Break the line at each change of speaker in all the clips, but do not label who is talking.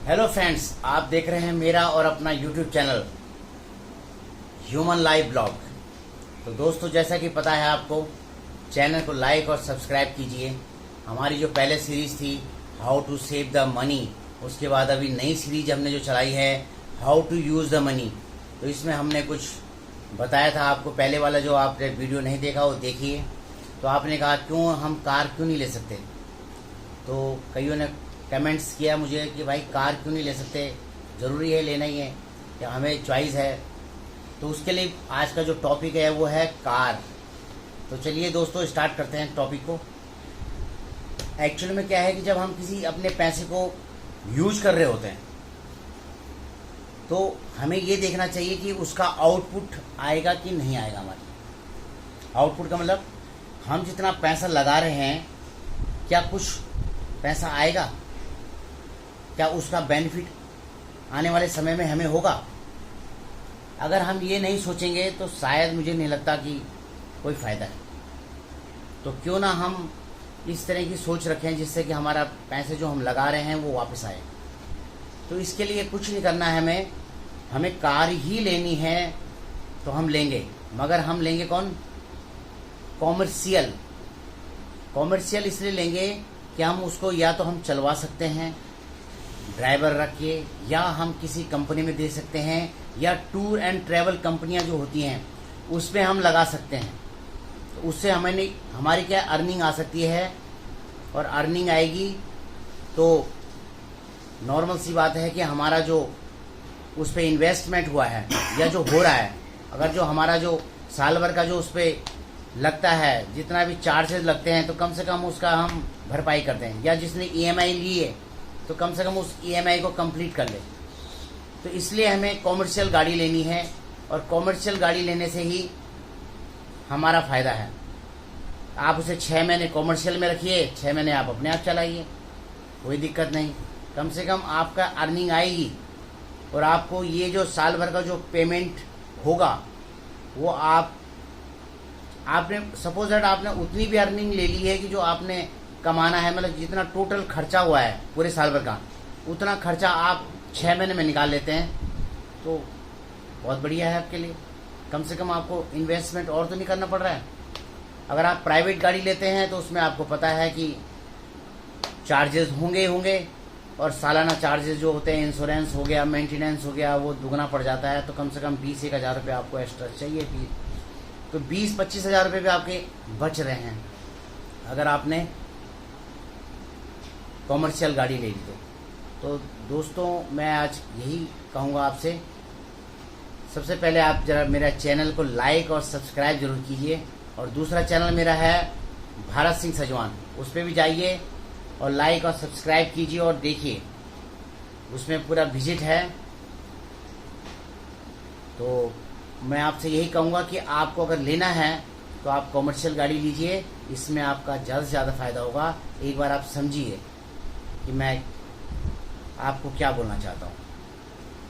Hello friends, आप देख रहे हैं मेरा और अपना YouTube channel human life blog. तो दोस्तों, जैसा कि पता है आपको, चैनल को लाइक और सब्सक्राइब कीजिए। हमारी जो पहले सीरीज थी how to save the money, उसके बाद अभी नई सीरीज हमने जो चलाई है how to use the money, तो इसमें हमने कुछ बताया था आपको। पहले वाला जो आपने वीडियो नहीं देखा वो देखिए। तो आपने कहा क्यों हम कार क्यों नहीं ले सकते, तो कईयों ने कमेंट्स किया मुझे कि भाई कार क्यों नहीं ले सकते, ज़रूरी है लेना ही है या हमें चॉइस है। तो उसके लिए आज का जो टॉपिक है वो है कार। तो चलिए दोस्तों, स्टार्ट करते हैं टॉपिक को। एक्चुअली में क्या है कि जब हम किसी अपने पैसे को यूज कर रहे होते हैं तो हमें ये देखना चाहिए कि उसका आउटपुट आएगा कि नहीं आएगा। हमारे आउटपुट का मतलब हम जितना पैसा लगा रहे हैं क्या कुछ पैसा आएगा, क्या उसका बेनिफिट आने वाले समय में हमें होगा। अगर हम ये नहीं सोचेंगे तो शायद मुझे नहीं लगता कि कोई फ़ायदा है। तो क्यों ना हम इस तरह की सोच रखें जिससे कि हमारा पैसे जो हम लगा रहे हैं वो वापस आए। तो इसके लिए कुछ नहीं करना है, हमें कार ही लेनी है तो हम लेंगे, मगर हम लेंगे कौन? कॉमर्शियल। कॉमर्शियल इसलिए लेंगे कि हम उसको या तो हम चलवा सकते हैं ड्राइवर रख के, या हम किसी कंपनी में दे सकते हैं, या टूर एंड ट्रैवल कंपनियां जो होती हैं उस पर हम लगा सकते हैं। तो उससे हमारी क्या अर्निंग आ सकती है, और अर्निंग आएगी तो नॉर्मल सी बात है कि हमारा जो उस पर इन्वेस्टमेंट हुआ है या जो हो रहा है, अगर जो हमारा जो साल भर का जो उस पर लगता है, जितना भी चार्जेस लगते हैं, तो कम से कम उसका हम भरपाई करते हैं, या जिसने ईएमआई ली है तो कम से कम उस ईएमआई को कंप्लीट कर ले। तो इसलिए हमें कॉमर्शियल गाड़ी लेनी है, और कॉमर्शियल गाड़ी लेने से ही हमारा फ़ायदा है। आप उसे 6 महीने कॉमर्शियल में रखिए, 6 महीने आप अपने आप चलाइए, कोई दिक्कत नहीं। कम से कम आपका अर्निंग आएगी, और आपको ये जो साल भर का जो पेमेंट होगा वो आपने सपोज दैट आपने उतनी भी अर्निंग ले ली है कि जो आपने कमाना है, मतलब जितना टोटल खर्चा हुआ है पूरे साल भर का, उतना खर्चा आप 6 महीने में निकाल लेते हैं, तो बहुत बढ़िया है आपके लिए। कम से कम आपको इन्वेस्टमेंट और तो नहीं करना पड़ रहा है। अगर आप प्राइवेट गाड़ी लेते हैं तो उसमें आपको पता है कि चार्जेस होंगे, और सालाना चार्जेस जो होते हैं, इंश्योरेंस हो गया, मेंटेनेंस हो गया, वो दुगना पड़ जाता है। तो कम से कम 20-1 हज़ार रुपये आपको एक्स्ट्रा चाहिए। तो 20-25 हज़ार रुपये भी आपके बच रहे हैं अगर आपने कॉमर्शियल गाड़ी ले ली। तो दोस्तों, मैं आज यही कहूँगा आपसे, सबसे पहले आप जरा मेरा चैनल को लाइक और सब्सक्राइब जरूर कीजिए। और दूसरा चैनल मेरा है भारत सिंह सजवान, उस पर भी जाइए और लाइक और सब्सक्राइब कीजिए और देखिए, उसमें पूरा विजिट है। तो मैं आपसे यही कहूँगा कि आपको अगर लेना है तो आप कॉमर्शियल गाड़ी लीजिए, इसमें आपका ज़्यादा से ज़्यादा फ़ायदा होगा। एक बार आप समझिए कि मैं आपको क्या बोलना चाहता हूँ।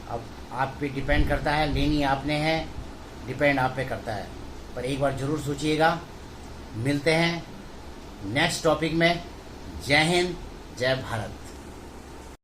अब आप पे डिपेंड करता है, लेनी आपने है, डिपेंड आप पे करता है, पर एक बार ज़रूर सोचिएगा। मिलते हैं नेक्स्ट टॉपिक में। जय हिंद, जय भारत।